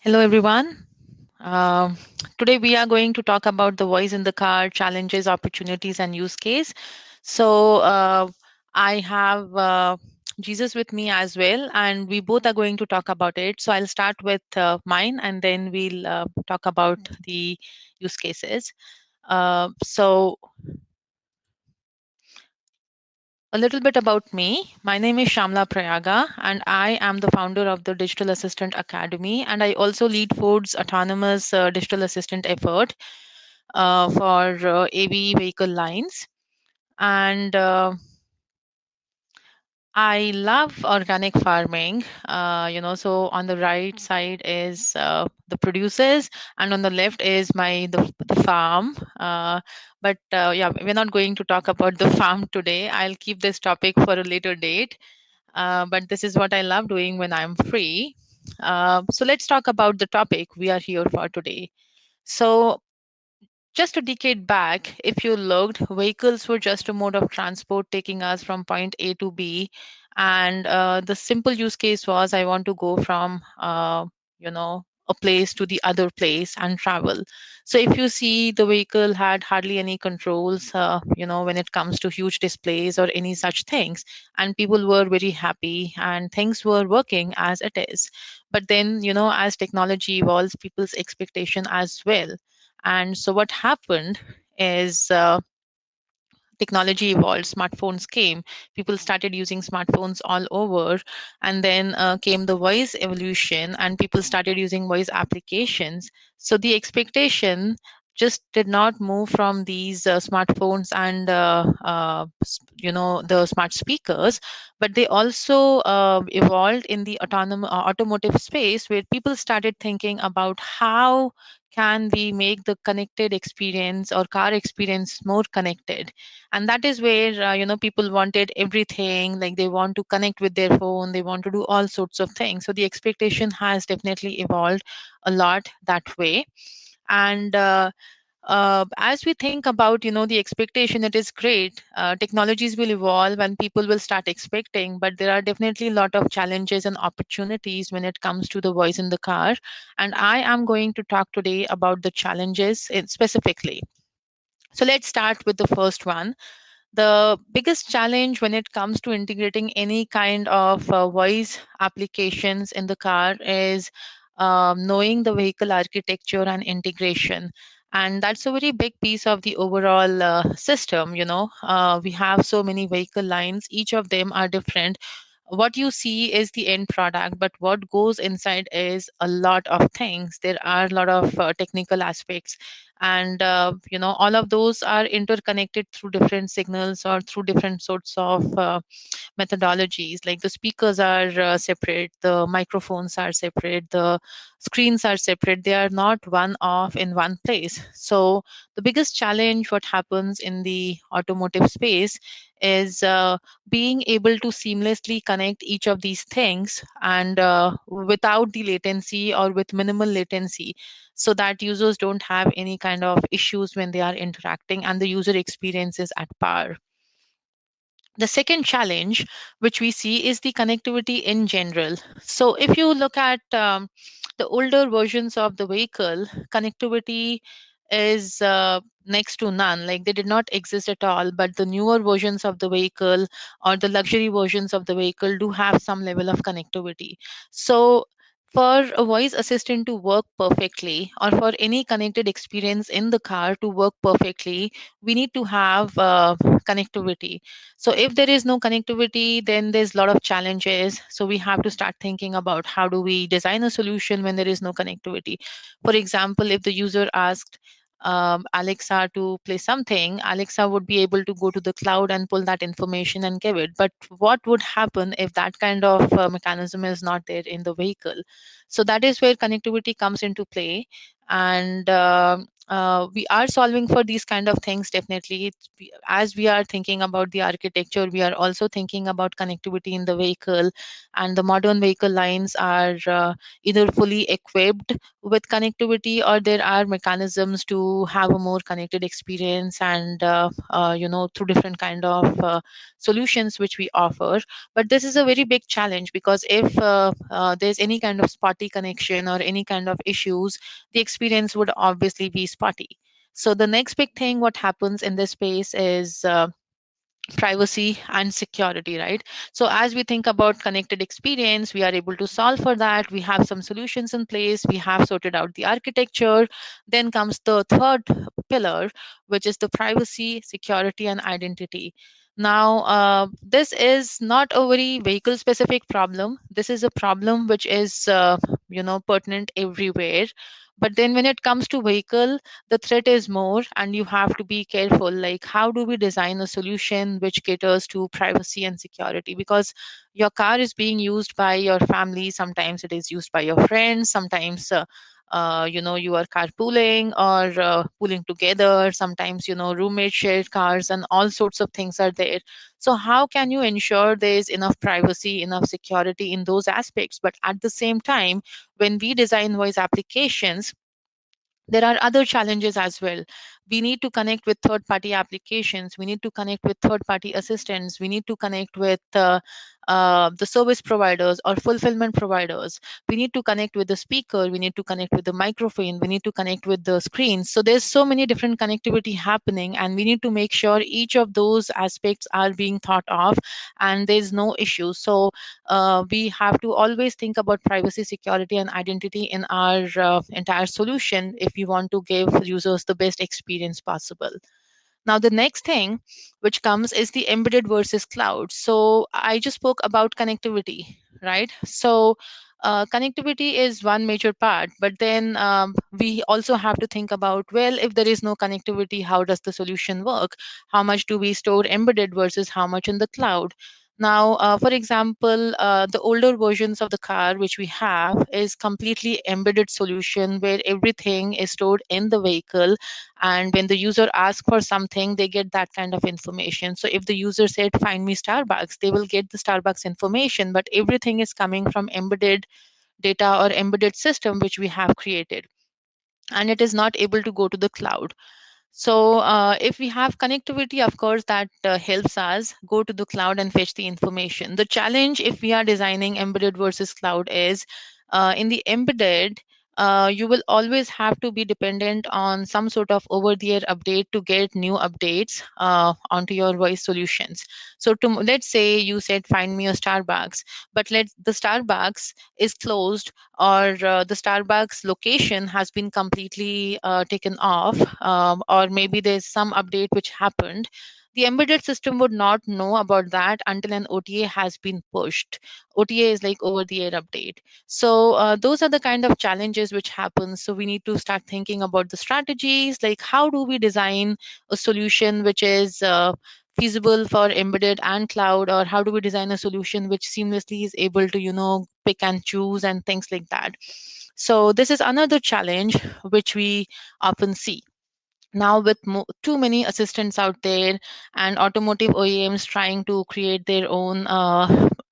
Hello, everyone. Um Today, we are going to talk about the voice in the car challenges, opportunities, and use case. So, I have Jesus with me as well, and we both are going to talk about it. So, I'll start with mine, and then we'll talk about the use cases. So, a little bit about me. My name is Shyamala Prayaga, and I am the founder of the Digital Assistant Academy, and I also lead Ford's autonomous digital assistant effort for AV vehicle lines. And I love organic farming. So on the right side is the producers, and on the left is the farm. But yeah, we're not going to talk about the farm today. I'll keep this topic for a later date. But this is what I love doing when I'm free. So let's talk about the topic we are here for today. So just a decade back, if you looked, vehicles were just a mode of transport taking us from point A to B. And the simple use case was I want to go from, a place to the other place and travel. So if you see, the vehicle had hardly any controls, when it comes to huge displays or any such things. And people were very happy and things were working as it is. But then, as technology evolves, people's expectation as well. And so what happened is technology evolved, smartphones came, people started using smartphones all over, and then came the voice evolution, and people started using voice applications. So the expectation just did not move from these smartphones and the smart speakers, but they also evolved in the automotive space, where people started thinking about how can we make the connected experience or car experience more connected. And that is where people wanted everything, like they want to connect with their phone, they want to do all sorts of things. So the expectation has definitely evolved a lot that way. And as we think about the expectation, it is great. Technologies will evolve and people will start expecting, but there are definitely a lot of challenges and opportunities when it comes to the voice in the car. And I am going to talk today about the challenges specifically. So let's start with the first one. The biggest challenge when it comes to integrating any kind of voice applications in the car is knowing the vehicle architecture and integration. And that's a very big piece of the overall system. We have so many vehicle lines, each of them are different. What you see is the end product, but what goes inside is a lot of things. There are a lot of technical aspects, and all of those are interconnected through different signals or through different sorts of methodologies. Like the speakers are separate, the microphones are separate, the screens are separate, they are not one off in one place. So the biggest challenge what happens in the automotive space is being able to seamlessly connect each of these things, and without the latency or with minimal latency, so that users don't have any kind of issues when they are interacting and the user experience is at par. The second challenge which we see is the connectivity in general. So if you look at the older versions of the vehicle, connectivity is next to none, like they did not exist at all. But the newer versions of the vehicle or the luxury versions of the vehicle do have some level of connectivity. So for a voice assistant to work perfectly, or for any connected experience in the car to work perfectly, we need to have connectivity. So if there is no connectivity, then there's a lot of challenges. So we have to start thinking about how do we design a solution when there is no connectivity. For example, if the user asked Alexa to play something, Alexa would be able to go to the cloud and pull that information and give it. But what would happen if that kind of mechanism is not there in the vehicle? So that is where connectivity comes into play. And we are solving for these kind of things. Definitely, as we are thinking about the architecture, we are also thinking about connectivity in the vehicle, and the modern vehicle lines are either fully equipped with connectivity, or there are mechanisms to have a more connected experience, and through different kind of solutions which we offer. But this is a very big challenge, because if there's any kind of spotty connection or any kind of issues, the experience would obviously be spotty. So the next big thing what happens in this space is privacy and security, right? So as we think about connected experience, we are able to solve for that. We have some solutions in place, we have sorted out the architecture. Then comes the third pillar, which is the privacy, security, and identity. Now, this is not a very vehicle specific problem. This is a problem which is pertinent everywhere. But then when it comes to vehicle, the threat is more, and you have to be careful, like how do we design a solution which caters to privacy and security? Because your car is being used by your family, sometimes it is used by your friends, sometimes you are carpooling or pooling together, sometimes roommates share cars, and all sorts of things are there. So how can you ensure there is enough privacy, enough security in those aspects, but at the same time, when we design voice applications, there are other challenges as well. We need to connect with third party applications, we need to connect with third party assistants, we need to connect with the service providers or fulfillment providers, we need to connect with the speaker, we need to connect with the microphone, we need to connect with the screens. So there's so many different connectivity happening, and we need to make sure each of those aspects are being thought of and there's no issue. So we have to always think about privacy, security, and identity in our entire solution if we want to give users the best experience possible. Now, the next thing which comes is the embedded versus cloud. So, I just spoke about connectivity, right? So, connectivity is one major part, but then we also have to think about, well, if there is no connectivity, how does the solution work? How much do we store embedded versus how much in the cloud? Now, for example, the older versions of the car which we have is completely embedded solution where everything is stored in the vehicle, and when the user asks for something, they get that kind of information. So if the user said find me Starbucks, they will get the Starbucks information, but everything is coming from embedded data or embedded system which we have created, and it is not able to go to the cloud. So if we have connectivity, of course, that helps us go to the cloud and fetch the information. The challenge if we are designing embedded versus cloud is in the embedded, you will always have to be dependent on some sort of over-the-air update to get new updates onto your voice solutions. So let's say you said find me a Starbucks, but let the Starbucks is closed, or the Starbucks location has been completely taken off, or maybe there's some update which happened. The embedded system would not know about that until an OTA has been pushed. OTA is like over the air update. So those are the kind of challenges which happen. So we need to start thinking about the strategies, like how do we design a solution which is feasible for embedded and cloud, or how do we design a solution which seamlessly is able to pick and choose and things like that. So this is another challenge which we often see. Now, with too many assistants out there and automotive OEMs trying to create their own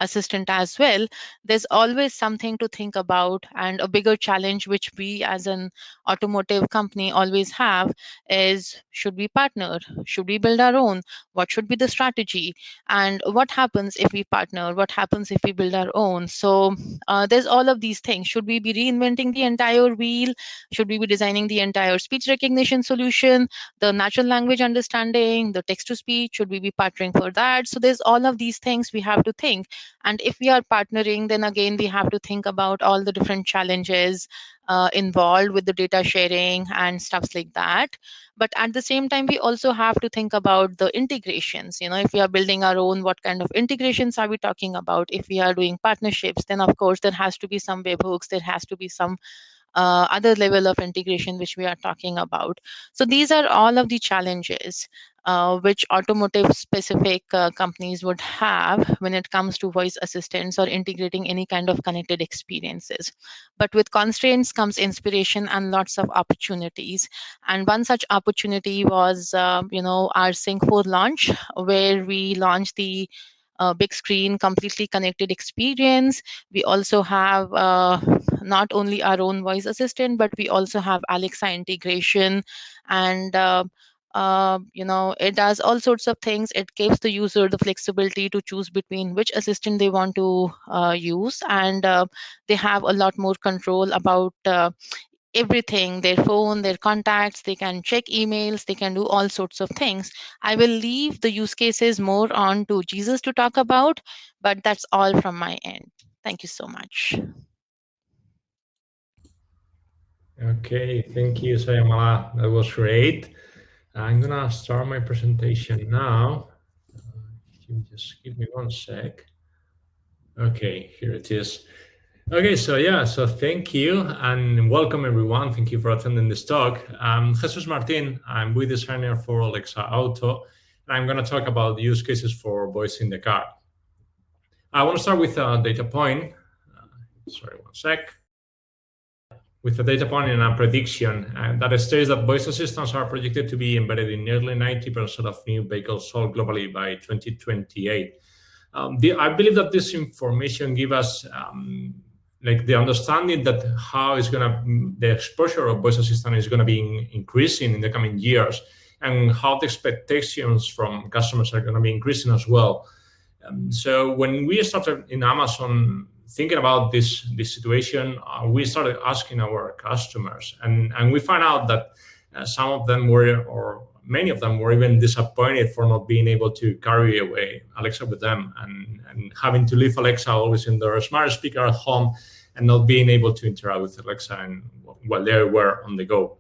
assistant as well, there's always something to think about. And a bigger challenge which we as an automotive company always have is, should we partner, should we build our own, what should be the strategy, and what happens if we partner, what happens if we build our own. So there's all of these things. Should we be reinventing the entire wheel? Should we be designing the entire speech recognition solution, the natural language understanding, the text to speech? Should we be partnering for that? So there's all of these things we have to think. And if we are partnering, then again, we have to think about all the different challenges involved with the data sharing and stuffs like that. But at the same time, we also have to think about the integrations. If we are building our own, what kind of integrations are we talking about? If we are doing partnerships, then of course there has to be some webhooks, there has to be some other level of integration which we are talking about. So these are all of the challenges which automotive specific companies would have when it comes to voice assistants or integrating any kind of connected experiences. But with constraints comes inspiration and lots of opportunities. And one such opportunity was, our Sync 4 launch, where we launched the big screen, completely connected experience. We also have not only our own voice assistant, but we also have Alexa integration, and it does all sorts of things. It gives the user the flexibility to choose between which assistant they want to use, and they have a lot more control about everything, their phone, their contacts. They can check emails, they can do all sorts of things. I will leave the use cases more on to Jesus to talk about, but that's all from my end. Thank you so much. Okay, thank you, Shyamala. That was great. I'm gonna start my presentation now. If you just give me one sec. Okay, here it is. Okay, so thank you and welcome everyone. Thank you for attending this talk. I'm Jesús Martin. I'm with designer for Alexa Auto, and I'm going to talk about use cases for voice in the car. I want to start with a data point. Sorry, one sec. With a data point and a prediction that states that voice assistants are projected to be embedded in nearly 90% of new vehicles sold globally by 2028. I believe that this information gives us the understanding that how the exposure of voice assistant is going to be increasing in the coming years, and how the expectations from customers are going to be increasing as well. So when we started in Amazon thinking about this situation, we started asking our customers, and we found out that some of them were, or many of them were, even disappointed for not being able to carry away Alexa with them, and having to leave Alexa always in their smart speaker at home and not being able to interact with Alexa while they were on the go.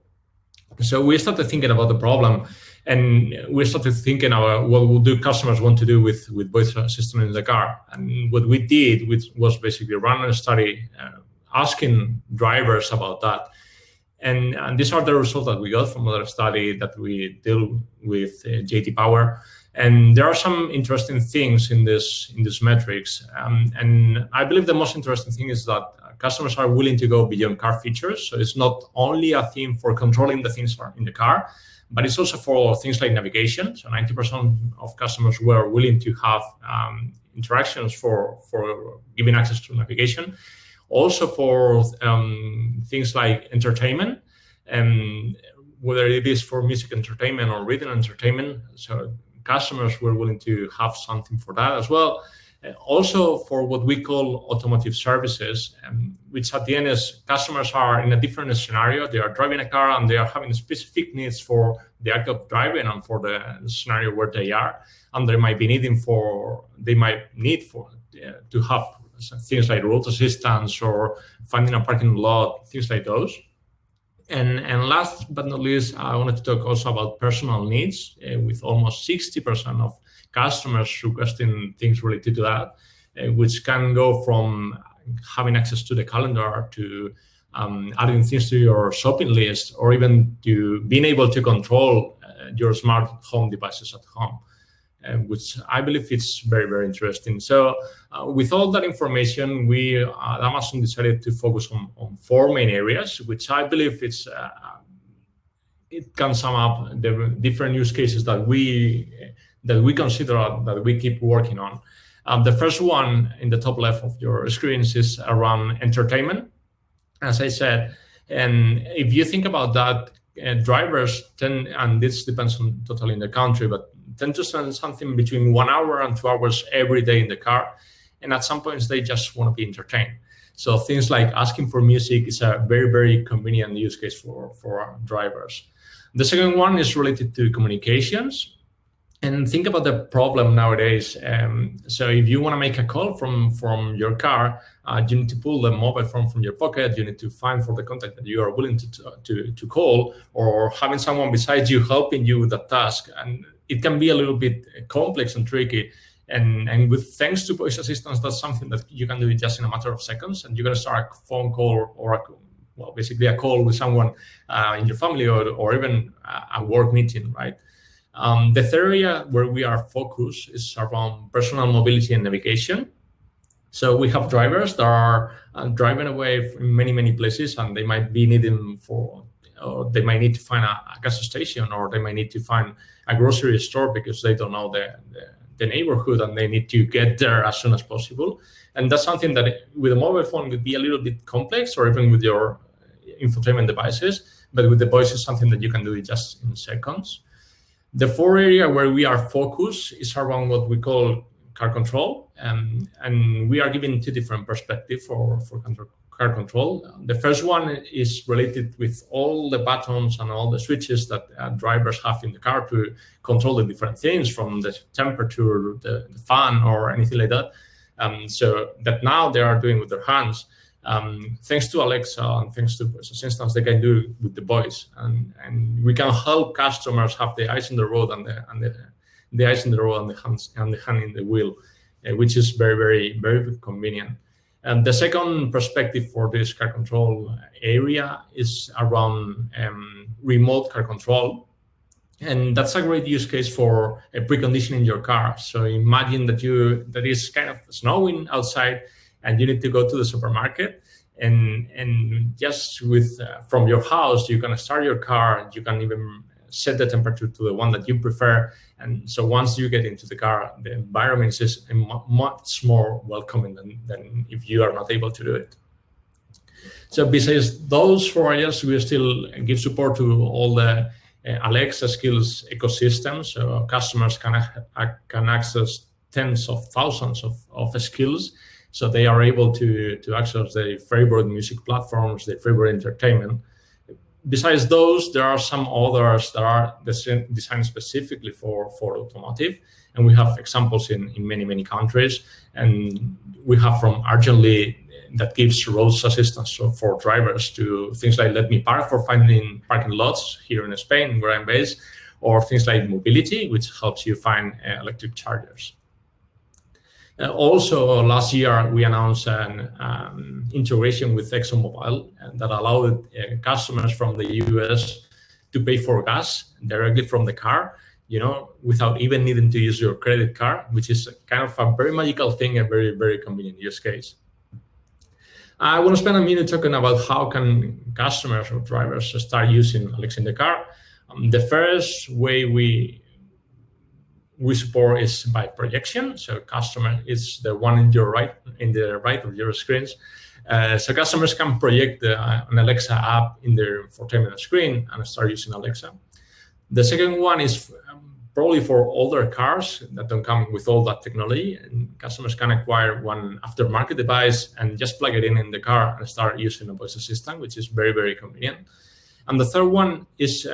So we started thinking about the problem, and we started thinking about what do customers want to do with voice assistant in the car. And what we did was basically run a study asking drivers about that. And these are the results that we got from another study that we did with JT Power. And there are some interesting things in this metrics. And I believe the most interesting thing is that customers are willing to go beyond car features. So it's not only a theme for controlling the things in the car, but it's also for things like navigation. So 90% of customers were willing to have interactions for giving access to navigation. Also for things like entertainment, and whether it is for music entertainment or reading entertainment. So customers were willing to have something for that as well. Also for what we call automotive services, which at the end is customers are in a different scenario. They are driving a car and they are having specific needs for the act of driving and for the scenario where they are. And they might be needing to have things like road assistance or finding a parking lot, things like those. And last but not least, I wanted to talk also about personal needs, with almost 60% of customers requesting things related to that, which can go from having access to the calendar to adding things to your shopping list, or even to being able to control your smart home devices at home. Which I believe is very, very interesting. So with all that information, we at Amazon decided to focus on four main areas, which I believe it can sum up the different use cases that we consider, that we keep working on. The first one in the top left of your screens is around entertainment, as I said. And if you think about that, drivers tend, and this depends on totally in the country, but tend to spend something between 1 hour and 2 hours every day in the car. And at some points, they just want to be entertained. So things like asking for music is a very, very convenient use case for drivers. The second one is related to communications. And think about the problem nowadays. So if you want to make a call from your car, you need to pull the mobile phone from your pocket. You need to find for the contact that you are willing to call, or having someone beside you helping you with that task. And it can be a little bit complex and tricky. And with thanks to voice assistants, that's something that you can do just in a matter of seconds. And you're going to start a phone call or a well, basically a call with someone in your family or even a work meeting, right? The third area where we are focused is around personal mobility and navigation. So we have drivers that are driving away from many places, and they might be needing or they might need to find a gas station, or they might need to find a grocery store because they don't know the neighborhood and they need to get there as soon as possible. And that's something that with a mobile phone would be a little bit complex, or even with your infotainment devices, but with the voice is something that you can do it just in seconds. The fourth area where we are focused is around what we call car control, and we are giving two different perspectives for car control. The first one is related with all the buttons and all the switches that drivers have in the car to control the different things, from the temperature, the fan, or anything like that. So that now they are doing with their hands. Thanks to Alexa and thanks to voice assistants, they can do with the voice, and we can help customers have the eyes in the road and the eyes in the road and the hand in the wheel, which is very convenient. And the second perspective for this car control area is around remote car control. And that's a great use case for preconditioning your car. So imagine that is kind of snowing outside and you need to go to the supermarket, and just with from your house, you can start your car. You can even set the temperature to the one that you prefer. And so once you get into the car, the environment is much more welcoming than if you are not able to do it. So besides those 4 areas, we still give support to all the Alexa skills ecosystem. So customers can access tens of thousands of skills. So they are able to access their favorite music platforms, their favorite entertainment. Besides those, there are some others that are designed specifically for automotive. And we have examples in many countries. And we have from Argently that gives road assistance for drivers to things like Let Me Park for finding parking lots here in Spain, where I'm based, or things like Mobility, which helps you find electric chargers. Also, last year, we announced an integration with ExxonMobil that allowed customers from the US to pay for gas directly from the car, without even needing to use your credit card, which is kind of a very magical thing, a very convenient use case. I want to spend a minute talking about how can customers or drivers start using Alexa in the car. The first way we support is by projection. So customer is the one in the right of your screens. So customers can project an Alexa app in their infotainment screen and start using Alexa. The second one is probably for older cars that don't come with all that technology, and customers can acquire one aftermarket device and just plug it in the car and start using a voice assistant, which is very convenient. And the third one is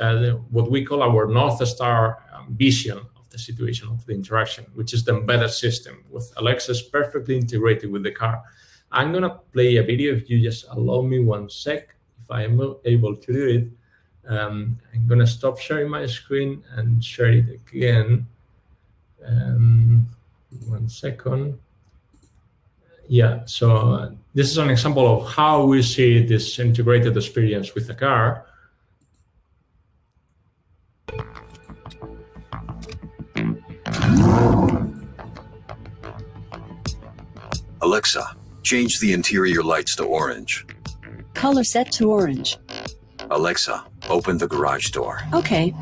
what we call our North Star vision of the situation, of the interaction, which is the embedded system with Alexa perfectly integrated with the car. I'm going to play a video if you just allow me 1 sec, if I am able to do it. I'm going to stop sharing my screen and share it again. 1 second. Yeah, so this is an example of how we see this integrated experience with the car. Alexa, change the interior lights to orange. Color set to orange. Alexa, open the garage door. Okay.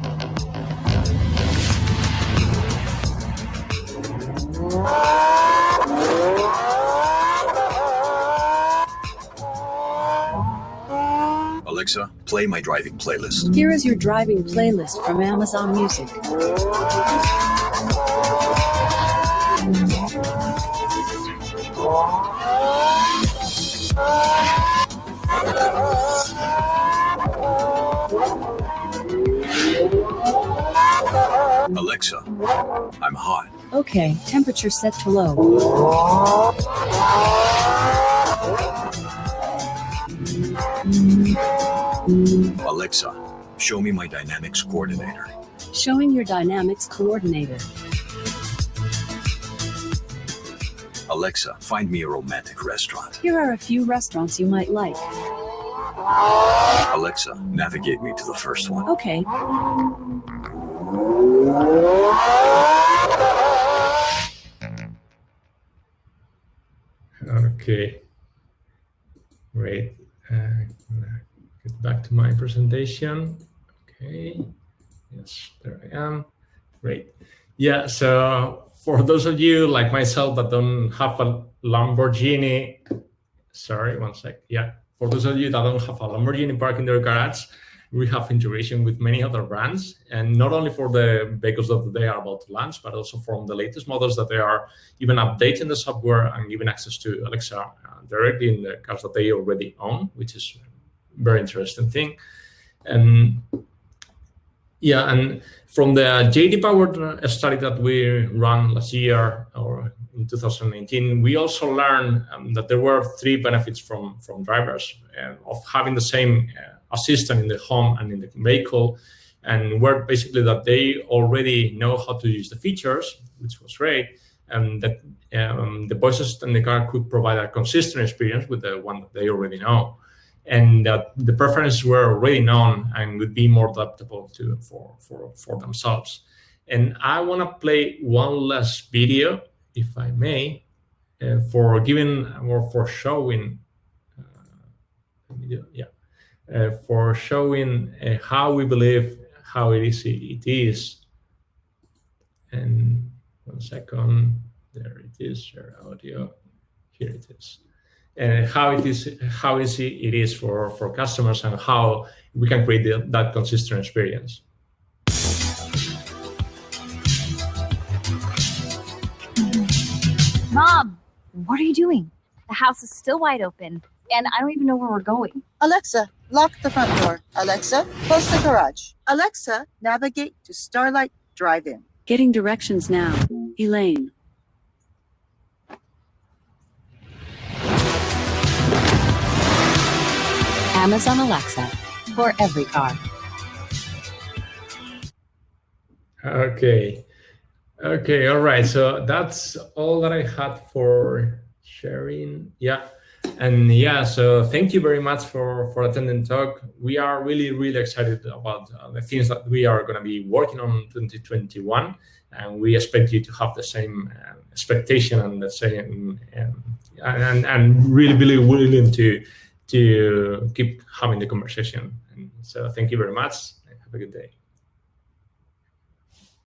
Alexa, play my driving playlist. Here is your driving playlist from Amazon Music. Alexa, I'm hot. Okay, temperature set to low. Alexa, show me my dynamics coordinator. Showing your dynamics coordinator. Alexa, find me a romantic restaurant. Here are a few restaurants you might like. Alexa, navigate me to the first one. Okay. Okay, great. Get back to my presentation. Okay, yes, there I am. Great. Yeah, so for those of you like myself that don't have a Lamborghini, sorry, one sec. Yeah, for those of you that don't have a Lamborghini parked in their garage, we have integration with many other brands, and not only for the vehicles that they are about to launch, but also from the latest models that they are even updating the software and giving access to Alexa directly in the cars that they already own, which is a very interesting thing. And yeah, and from the JD Powered study that we ran last year or in 2019, we also learned that there were 3 benefits from drivers of having the same assistant in the home and in the vehicle, and were basically that they already know how to use the features, which was great, and that the voice assistant in the car could provide a consistent experience with the one that they already know, and that the preferences were already known and would be more adaptable to for themselves. And I want to play one last video, if I may, for giving or for showing. For showing how we believe how easy it is. And 1 second, there it is, share audio, here it is. And how easy it is for customers and how we can create that consistent experience. Mom, what are you doing? The house is still wide open, and I don't even know where we're going. Alexa, lock the front door. Alexa, close the garage. Alexa, navigate to Starlight Drive-In. Getting directions now. Elaine. Amazon Alexa for every car. Okay, all right. So that's all that I had for sharing. Yeah. And yeah, so thank you very much for attending the talk. We are really excited about the things that we are going to be working on in 2021, and we expect you to have the same expectation and the same and really willing to keep having the conversation. And so thank you very much. Have a good day.